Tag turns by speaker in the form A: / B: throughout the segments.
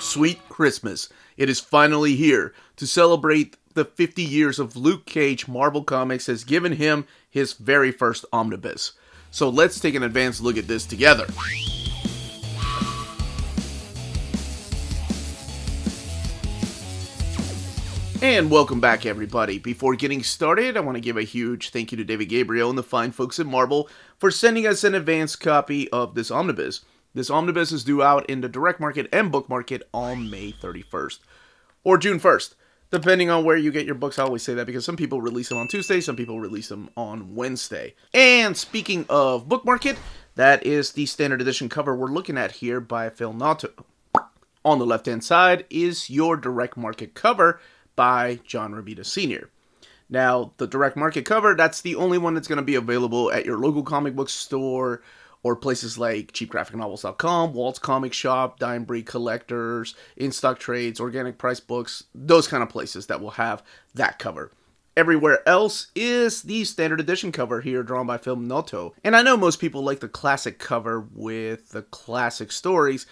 A: Sweet Christmas. It is finally here. To celebrate the 50 years of Luke Cage, Marvel Comics has given him his very first omnibus. So let's take an advanced look at this together. And welcome back, everybody. Before getting started, I want to give a huge thank you to David Gabriel and the fine folks at Marvel for sending us an advanced copy of this omnibus. This omnibus is due out in the direct market and book market on May 31st. Or June 1st, depending on where you get your books. I always say that because some people release them on Tuesday, some people release them on Wednesday. And speaking of book market, that is the standard edition cover we're looking at here by Phil Noto. On the left-hand side is your direct market cover by John Romita Sr. Now, the direct market cover, that's the only one that's going to be available at your local comic book store or places like cheapgraphicnovels.com, Walt's Comic Shop, Dime Breed Collectors, In-Stock Trades, Organic Price Books, those kind of places that will have that cover. Everywhere else is the standard edition cover here drawn by Phil Noto. And I know most people like the classic cover with the classic stories.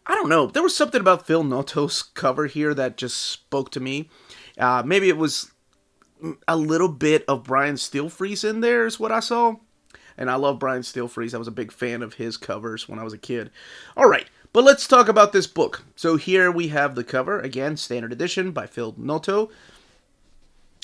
A: I don't know, there was something about Phil Noto's cover here that just spoke to me. Maybe it was a little bit of Brian Steelfreeze in there is what I saw. And I love Brian Steelfreeze. I was a big fan of his covers when I was a kid. Alright, but let's talk about this book. So here we have the cover, again, standard edition by Phil Noto.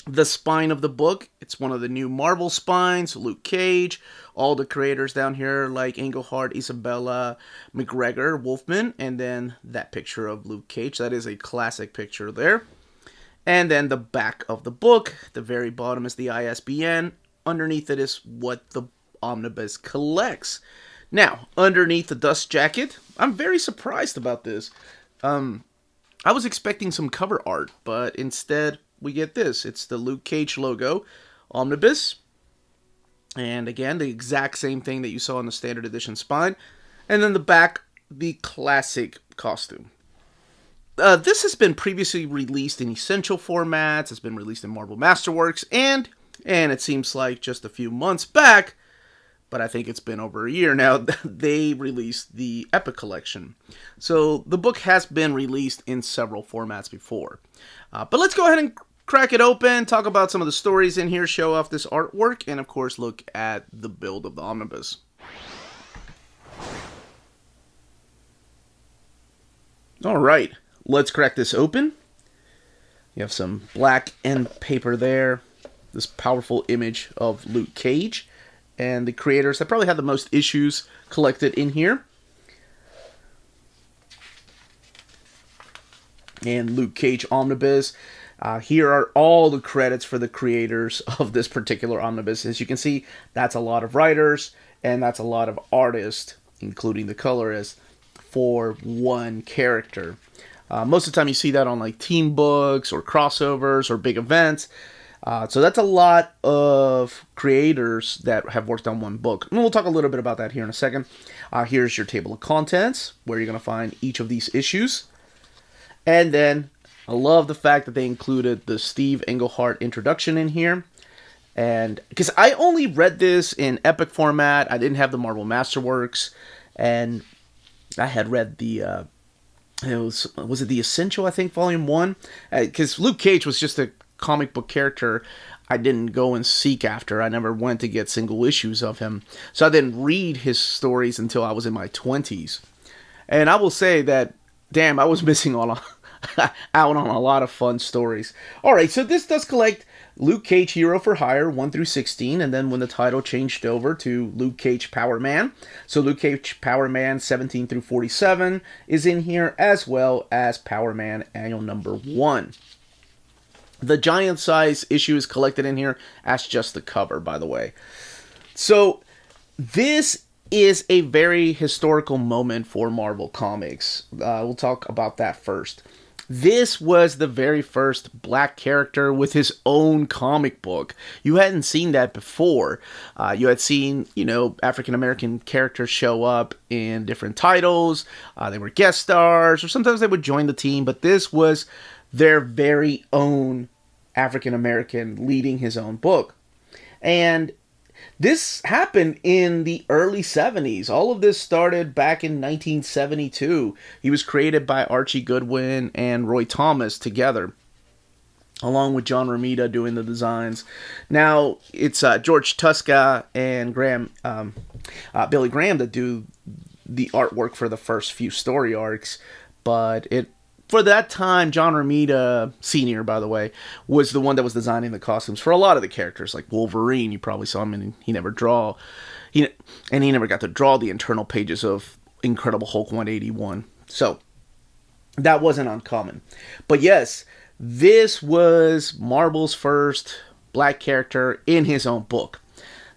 A: The spine of the book, it's one of the new Marvel spines, Luke Cage, all the creators down here like Englehart, Isabella, McGregor, Wolfman, and then that picture of Luke Cage. That is a classic picture there. And then the back of the book, the very bottom is the ISBN. Underneath it is what the omnibus collects. Now, underneath the dust jacket, I'm very surprised about this. I was expecting some cover art, but instead we get this. It's the Luke Cage logo, omnibus, and again, the exact same thing that you saw in the standard edition spine, and then the back, the classic costume. This has been previously released in essential formats, it's been released in Marvel Masterworks, and it seems like just a few months back, but I think it's been over a year now, they released the Epic Collection. So the book has been released in several formats before. But let's go ahead and crack it open, talk about some of the stories in here, show off this artwork, and of course look at the build of the omnibus. Alright, let's crack this open. You have some black end paper there, this powerful image of Luke Cage, and the creators that probably had the most issues collected in here. And Luke Cage Omnibus. Here are all the credits for the creators of this particular omnibus. As you can see, that's a lot of writers, and that's a lot of artists, including the colorist, for one character. Most of the time you see that on like team books or crossovers or big events. So that's a lot of creators that have worked on one book. And we'll talk a little bit about that here in a second. Here's your table of contents, where you're going to find each of these issues. And then, I love the fact that they included the Steve Englehart introduction in here. And, because I only read this in Epic format, I didn't have the Marvel Masterworks, and I had read the, was it the Essential, I think, Volume 1? Because Luke Cage was just a comic book character I didn't go and seek after. I never went to get single issues of him. So I didn't read his stories until I was in my 20s. And I will say that, damn, I was missing out on a lot of fun stories. Alright, so this does collect Luke Cage Hero for Hire 1 through 16, and then when the title changed over to Luke Cage Power Man. So Luke Cage Power Man 17 through 47 is in here, as well as Power Man Annual Number 1. The giant size issue is collected in here as just the cover, by the way. So this is a very historical moment for Marvel Comics. We'll talk about that first. This was the very first black character with his own comic book. You hadn't seen that before. You had seen, African-American characters show up in different titles. They were guest stars, or sometimes they would join the team, but this was their very own African-American leading his own book. And This happened in the early 70s. All of this started back in 1972. He was created by Archie Goodwin and Roy Thomas together, along with John Romita doing the designs. Now, it's George Tusca and Billy Graham that do the artwork for the first few story arcs, but for that time, John Romita Sr., by the way, was the one that was designing the costumes for a lot of the characters, like Wolverine. You probably saw him, and he never got to draw the internal pages of Incredible Hulk 181. So that wasn't uncommon. But yes, this was Marvel's first black character in his own book.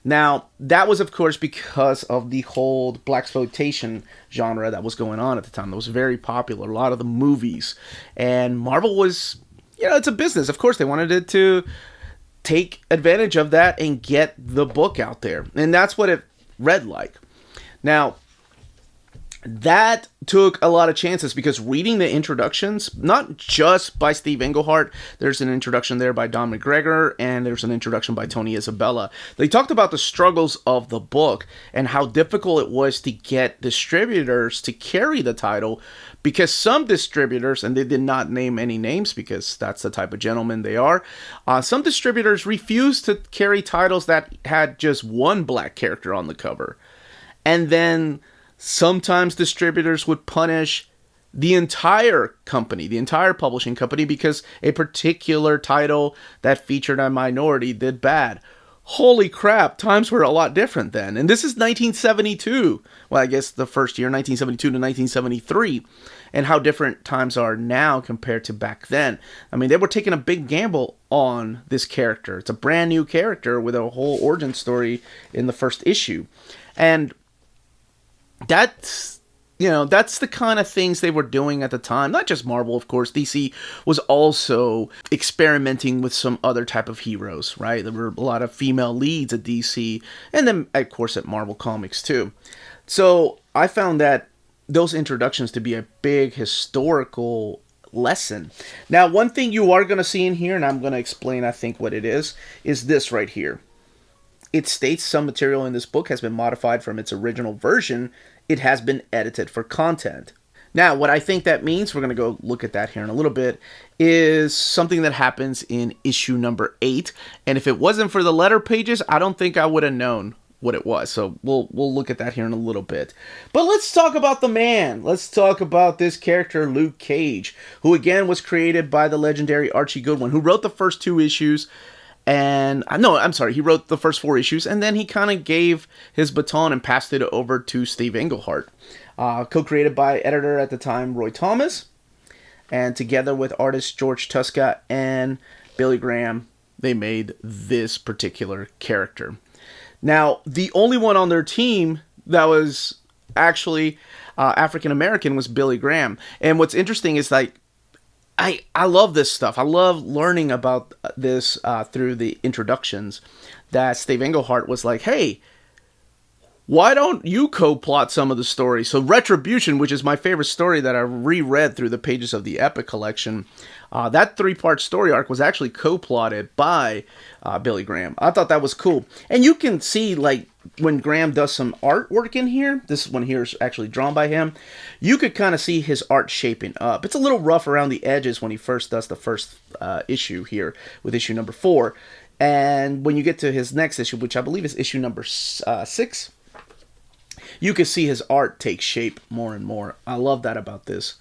A: Now, that was, of course, because of the whole blaxploitation genre that was going on at the time. That was very popular, a lot of the movies. And Marvel was, it's a business. Of course, they wanted it to take advantage of that and get the book out there. And that's what it read like. Now, that took a lot of chances, because reading the introductions, not just by Steve Englehart, there's an introduction there by Don McGregor, and there's an introduction by Tony Isabella. They talked about the struggles of the book and how difficult it was to get distributors to carry the title, because some distributors, and they did not name any names because that's the type of gentleman they are, some distributors refused to carry titles that had just one black character on the cover. And then sometimes distributors would punish the entire company, the entire publishing company, because a particular title that featured a minority did bad. Holy crap, times were a lot different then. And this is 1972. Well, I guess the first year, 1972 to 1973. And how different times are now compared to back then. I mean, they were taking a big gamble on this character. It's a brand new character with a whole origin story in the first issue. And that's the kind of things they were doing at the time. Not just Marvel, of course. DC was also experimenting with some other type of heroes, right? There were a lot of female leads at DC, and then, of course, at Marvel Comics, too. So I found that those introductions to be a big historical lesson. Now, one thing you are going to see in here, and I'm going to explain, I think, what it is this right here. It states some material in this book has been modified from its original version. It has been edited for content. Now, what I think that means, we're going to go look at that here in a little bit, is something that happens in issue number 8. And if it wasn't for the letter pages, I don't think I would have known what it was. So we'll look at that here in a little bit. But let's talk about the man. Let's talk about this character, Luke Cage, who again was created by the legendary Archie Goodwin, who wrote the first 2 issues. And he wrote the first 4 issues, and then he kind of gave his baton and passed it over to Steve Englehart. Co-created by editor at the time, Roy Thomas, and together with artist George Tusca and Billy Graham, they made this particular character. Now, the only one on their team that was actually African American was Billy Graham. And what's interesting is, like, I love this stuff. I love learning about this through the introductions, that Steve Englehart was like, hey, why don't you co-plot some of the stories? So Retribution, which is my favorite story that I reread through the pages of the Epic collection, that 3-part story arc was actually co-plotted by Billy Graham. I thought that was cool. And you can see, like, when Graham does some artwork in here, this one here is actually drawn by him, you could kind of see his art shaping up. It's a little rough around the edges when he first does the first issue here with issue number 4. And when you get to his next issue, which I believe is issue number 6, you can see his art take shape more and more. I love that about this.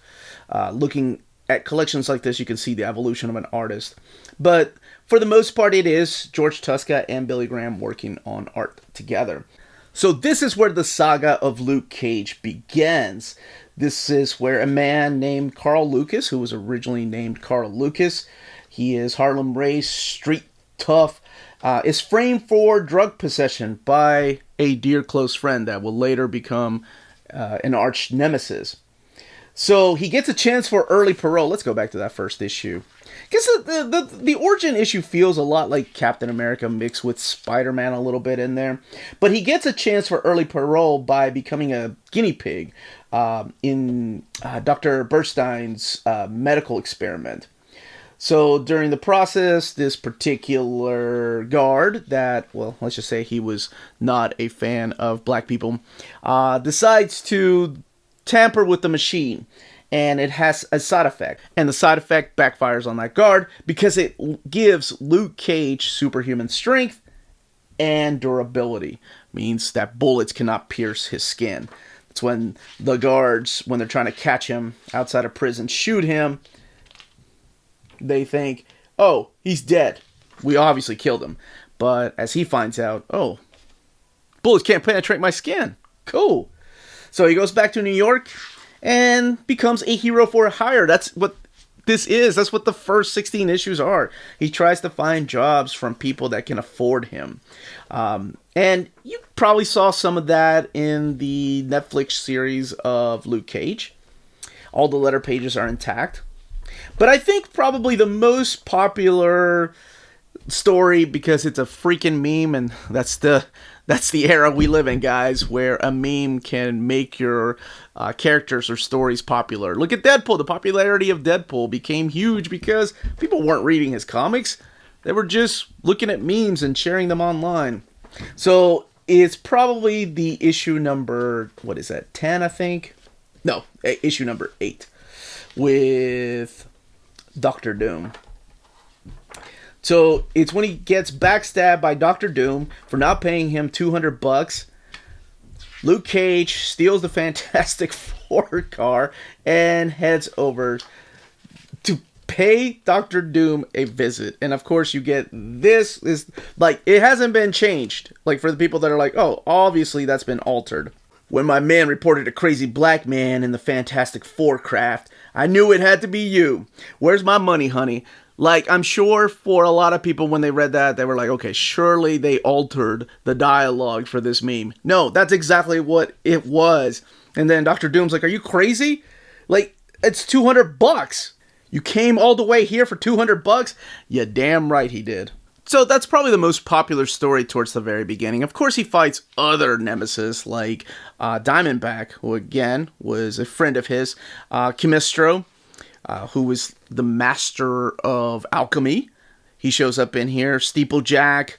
A: Looking at collections like this, you can see the evolution of an artist. But for the most part, it is George Tusca and Billy Graham working on art together. So this is where the saga of Luke Cage begins. This is where a man named Carl Lucas, who was originally named Carl Lucas, he is Harlem raised, street tough, is framed for drug possession by a dear close friend that will later become an arch nemesis. So he gets a chance for early parole. Let's go back to that first issue. Because the origin issue feels a lot like Captain America mixed with Spider-Man a little bit in there. But he gets a chance for early parole by becoming a guinea pig in Dr. Bernstein's medical experiment. So during the process, this particular guard that, well, let's just say he was not a fan of black people, decides to tamper with the machine. And it has a side effect. And the side effect backfires on that guard because it gives Luke Cage superhuman strength and durability. Means that bullets cannot pierce his skin. It's when the guards, when they're trying to catch him outside of prison, shoot him, they think, oh, he's dead. We obviously killed him. But as he finds out, oh, bullets can't penetrate my skin. Cool. So he goes back to New York and becomes a hero for hire. That's what this is. That's what the first 16 issues are. He tries to find jobs from people that can afford him. And you probably saw some of that in the Netflix series of Luke Cage. All the letter pages are intact. But I think probably the most popular story, because it's a freaking meme, and that's the era we live in, guys, where a meme can make your characters or stories popular. Look at Deadpool. The popularity of Deadpool became huge because people weren't reading his comics. They were just looking at memes and sharing them online. So it's probably the issue number, 10, I think? No, issue number 8 with Doctor Doom. So it's when he gets backstabbed by Doctor Doom for not paying him $200. Luke Cage steals the Fantastic Four car and heads over to pay Doctor Doom a visit. And of course you get this is like, it hasn't been changed. Like, for the people that are like, oh, obviously that's been altered. When my man reported a crazy black man in the Fantastic Four craft, I knew it had to be you. Where's my money, honey? Like, I'm sure for a lot of people when they read that, they were like, okay, surely they altered the dialogue for this meme. No, that's exactly what it was. And then Dr. Doom's like, are you crazy? Like, it's $200. You came all the way here for $200? Yeah, damn right he did. So that's probably the most popular story towards the very beginning. Of course, he fights other nemesis like Diamondback, who again was a friend of his, Chemistro, who was the master of alchemy. He shows up in here, Steeplejack,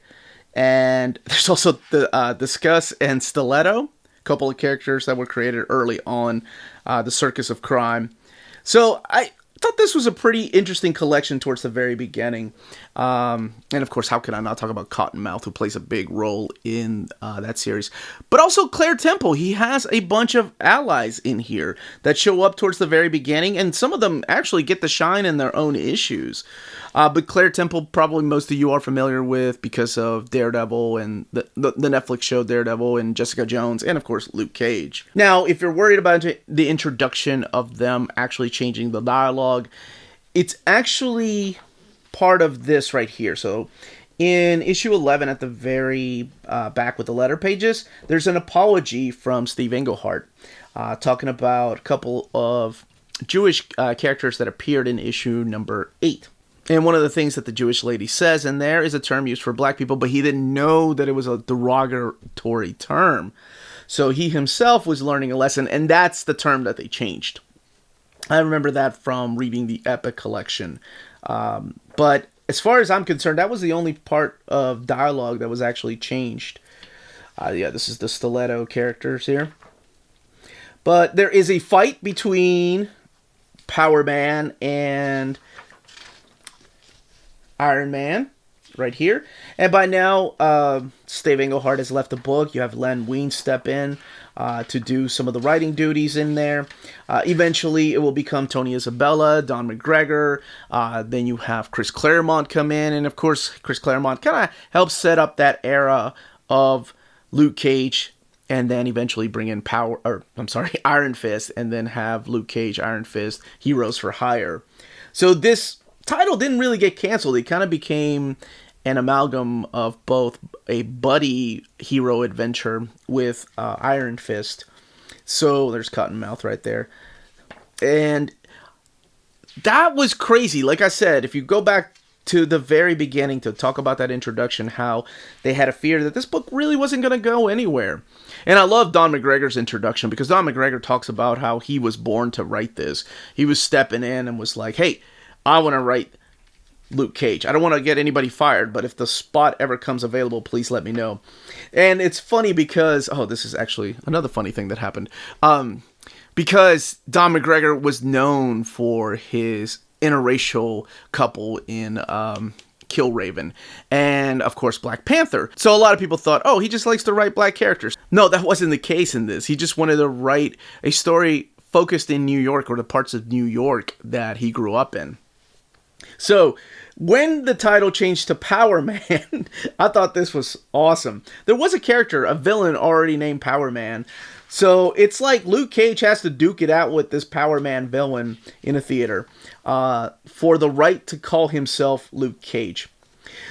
A: and there's also the Tusca and Stiletto, a couple of characters that were created early on the Circus of Crime. So I thought this was a pretty interesting collection towards the very beginning. And of course, how could I not talk about Cottonmouth, who plays a big role in that series. But also Claire Temple. He has a bunch of allies in here that show up towards the very beginning, and some of them actually get to shine in their own issues. But Claire Temple, probably most of you are familiar with because of Daredevil and the Netflix show Daredevil and Jessica Jones, and of course Luke Cage. Now, if you're worried about the introduction of them actually changing the dialogue, it's actually part of this right here. So in issue 11 at the very back with the letter pages, there's an apology from Steve Englehart talking about a couple of Jewish characters that appeared in issue number 8. And one of the things that the Jewish lady says in there is a term used for black people, but he didn't know that it was a derogatory term. So he himself was learning a lesson, and that's the term that they changed. I remember that from reading the Epic collection. But as far as I'm concerned, that was the only part of dialogue that was actually changed. Yeah, this is the Stiletto characters here. But there is a fight between Power Man and Iron Man right here. And by now, Steve Englehart has left the book. You have Len Wein step in to do some of the writing duties in there. Eventually, it will become Tony Isabella, Don McGregor. Then you have Chris Claremont come in. And of course, Chris Claremont kind of helps set up that era of Luke Cage. And then eventually bring in Iron Fist. And then have Luke Cage, Iron Fist, Heroes for Hire. So this title didn't really get canceled. It kind of became an amalgam of both a buddy hero adventure with Iron Fist. So there's Cottonmouth right there. And that was crazy. Like I said, if you go back to the very beginning to talk about that introduction, how they had a fear that this book really wasn't going to go anywhere. And I love Don McGregor's introduction because Don McGregor talks about how he was born to write this. He was stepping in and was like, hey, I want to write Luke Cage. I don't want to get anybody fired, but if the spot ever comes available, please let me know. And it's funny because, this is actually another funny thing that happened. Because Don McGregor was known for his interracial couple in Killraven, and of course Black Panther. So a lot of people thought, he just likes to write black characters. No, that wasn't the case in this. He just wanted to write a story focused in New York, or the parts of New York that he grew up in. So when the title changed to Power Man, I thought this was awesome. There was a character, a villain already named Power Man. So it's like Luke Cage has to duke it out with this Power Man villain in a theater for the right to call himself Luke Cage.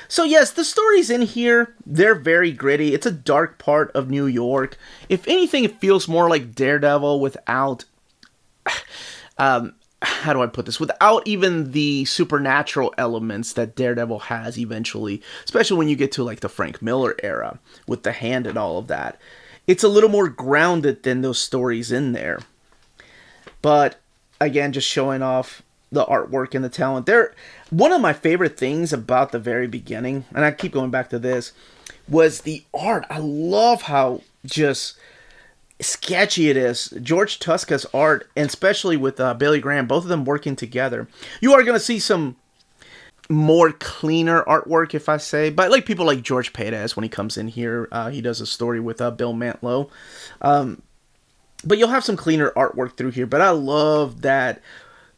A: So yes, the stories in here, they're very gritty. It's a dark part of New York. If anything, it feels more like Daredevil without... how do I put this? Without even the supernatural elements that Daredevil has eventually, especially when you get to like the Frank Miller era with the Hand and all of that. It's a little more grounded than those stories in there. But again, just showing off the artwork and the talent. One of my favorite things about the very beginning, and I keep going back to this, was the art. I love how just sketchy it is. George Tusca's art, and especially with Billy Graham, both of them working together. You are going to see some more cleaner artwork, if I say, but like people like George Paez when he comes in here. He does a story with Bill Mantlo. But you'll have some cleaner artwork through here. But I love that,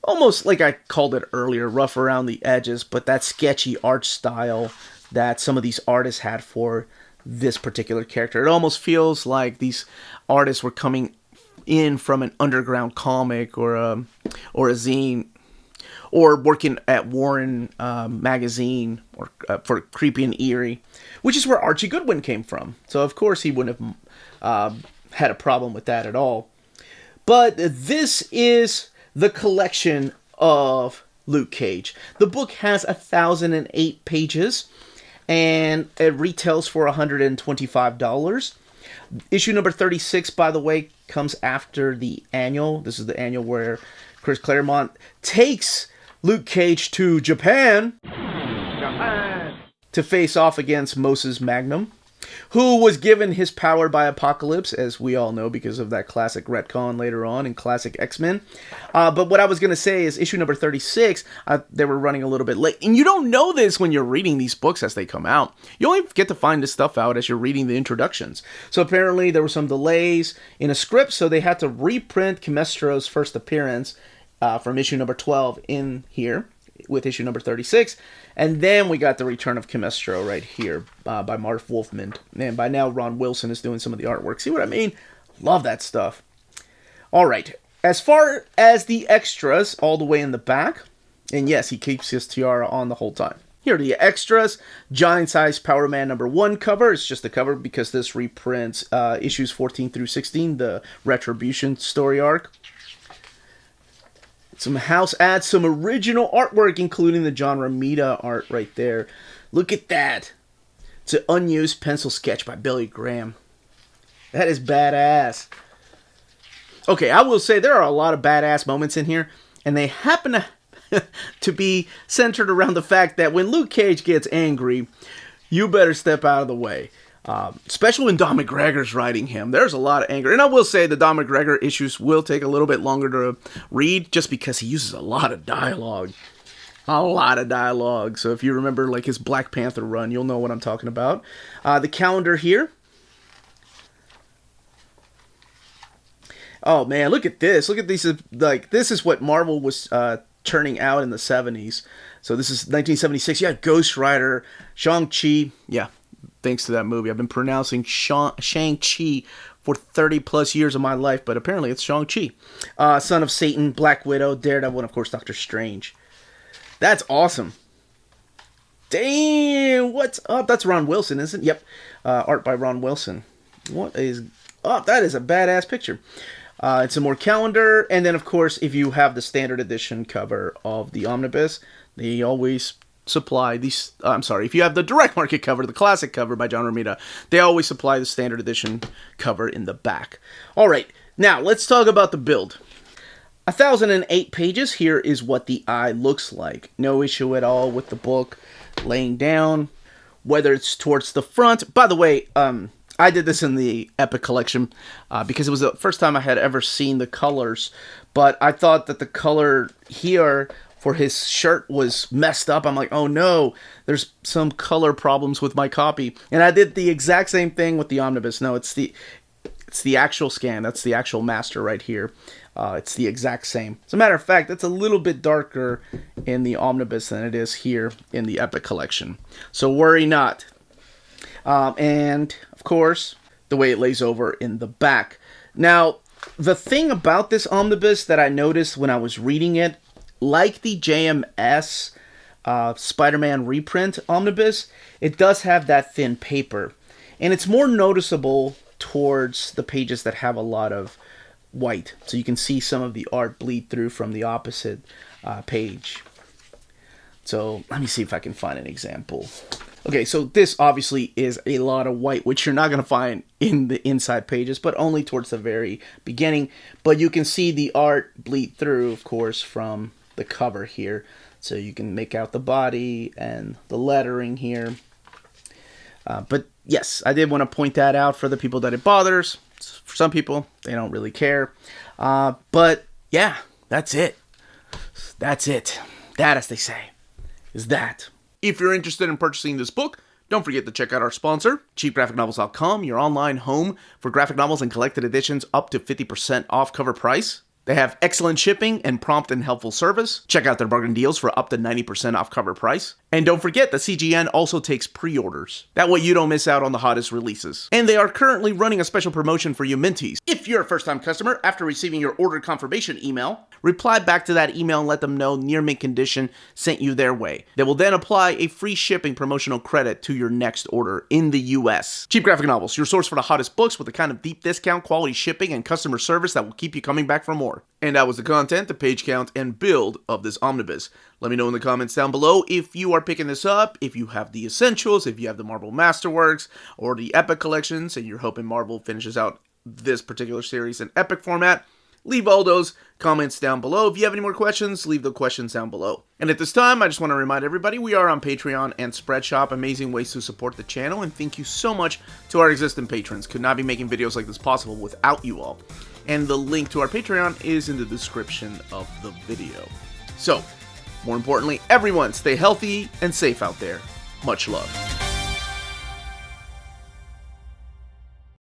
A: almost like I called it earlier, rough around the edges, but that sketchy art style that some of these artists had for this particular character. It almost feels like these artists were coming in from an underground comic or a zine, or working at Warren magazine, or for Creepy and Eerie, which is where Archie Goodwin came from. So of course he wouldn't have had a problem with that at all. But this is the collection of Luke Cage. The book has 1,008 pages, and it retails for $125. Issue number 36, by the way, comes after the annual. This is the annual where Chris Claremont takes Luke Cage to Japan to face off against Moses Magnum, who was given his power by Apocalypse, as we all know, because of that classic retcon later on in classic X-Men. But what I was going to say is issue number 36, they were running a little bit late. And you don't know this when you're reading these books as they come out. You only get to find this stuff out as you're reading the introductions. So apparently there were some delays in a script, so they had to reprint Kimestro's first appearance from issue number 12 in here with issue number 36. And then we got the return of Kimestro right here by Marv Wolfman. And by now, Ron Wilson is doing some of the artwork. See what I mean? Love that stuff. All right. As far as the extras, all the way in the back, and yes, he keeps his tiara on the whole time. Here are the extras. Giant size Power Man number 1 cover. It's just the cover because this reprints issues 14 through 16, the Retribution story arc. Some house ads, some original artwork, including the John Romita art right there. Look at that. It's an unused pencil sketch by Billy Graham. That is badass. Okay, I will say there are a lot of badass moments in here, and they happen to be centered around the fact that when Luke Cage gets angry, you better step out of the way. Especially when Don McGregor's writing him. There's a lot of anger. And I will say the Don McGregor issues will take a little bit longer to read just because he uses a lot of dialogue. A lot of dialogue. So if you remember like his Black Panther run, you'll know what I'm talking about. The calendar here. Oh man, look at this. Look at these. Like, this is what Marvel was churning out in the 70s. So this is 1976. Yeah, Ghost Rider, Shang-Chi. Yeah. Thanks to that movie. I've been pronouncing Shang-Chi for 30 plus years of my life, but apparently it's Shang-Chi. Son of Satan, Black Widow, Daredevil, and of course Doctor Strange. That's awesome. Damn, what's up? That's Ron Wilson, isn't it? Yep. Art by Ron Wilson. What is up? That is a badass picture. It's a more calendar, and then of course if you have the standard edition cover of the Omnibus, they always supply these. If you have the direct market cover, the classic cover by John Romita, they always supply the standard edition cover in the back. All right, now let's talk about the build. 1,008 pages. Here is what the eye looks like. No issue at all with the book laying down, whether it's towards the front. By the way, I did this in the Epic collection because it was the first time I had ever seen the colors, but I thought that the color here for his shirt was messed up. I'm like, oh no, there's some color problems with my copy. And I did the exact same thing with the Omnibus. No, it's the actual scan. That's the actual master right here. It's the exact same. As a matter of fact, it's a little bit darker in the Omnibus than it is here in the Epic collection. So worry not. And, of course, the way it lays over in the back. Now, the thing about this Omnibus that I noticed when I was reading it, like the JMS Spider-Man reprint Omnibus, it does have that thin paper. And it's more noticeable towards the pages that have a lot of white. So you can see some of the art bleed through from the opposite page. So let me see if I can find an example. Okay, so this obviously is a lot of white, which you're not going to find in the inside pages, but only towards the very beginning. But you can see the art bleed through, of course, from the cover here. So you can make out the body and the lettering here. But yes, I did want to point that out for the people that it bothers. For some people, they don't really care. But yeah, that's it. That's it. That, as they say, is that. If you're interested in purchasing this book, don't forget to check out our sponsor, cheapgraphicnovels.com, your online home for graphic novels and collected editions up to 50% off cover price. They have excellent shipping and prompt and helpful service. Check out their bargain deals for up to 90% off cover price. And don't forget that CGN also takes pre-orders. That way you don't miss out on the hottest releases. And they are currently running a special promotion for you Minties. If you're a first-time customer, after receiving your order confirmation email, reply back to that email and let them know Near Mint Condition sent you their way. They will then apply a free shipping promotional credit to your next order in the US. Cheap Graphic Novels, your source for the hottest books with the kind of deep discount, quality shipping, and customer service that will keep you coming back for more. And that was the content, the page count, and build of this omnibus. Let me know in the comments down below if you are picking this up, if you have the essentials, if you have the Marvel Masterworks, or the Epic collections, and you're hoping Marvel finishes out this particular series in Epic format. Leave all those comments down below. If you have any more questions, leave the questions down below. And at this time, I just want to remind everybody, we are on Patreon and Spreadshop, amazing ways to support the channel, and thank you so much to our existing patrons. Could not be making videos like this possible without you all. And the link to our Patreon is in the description of the video. So, more importantly, everyone stay healthy and safe out there. Much love.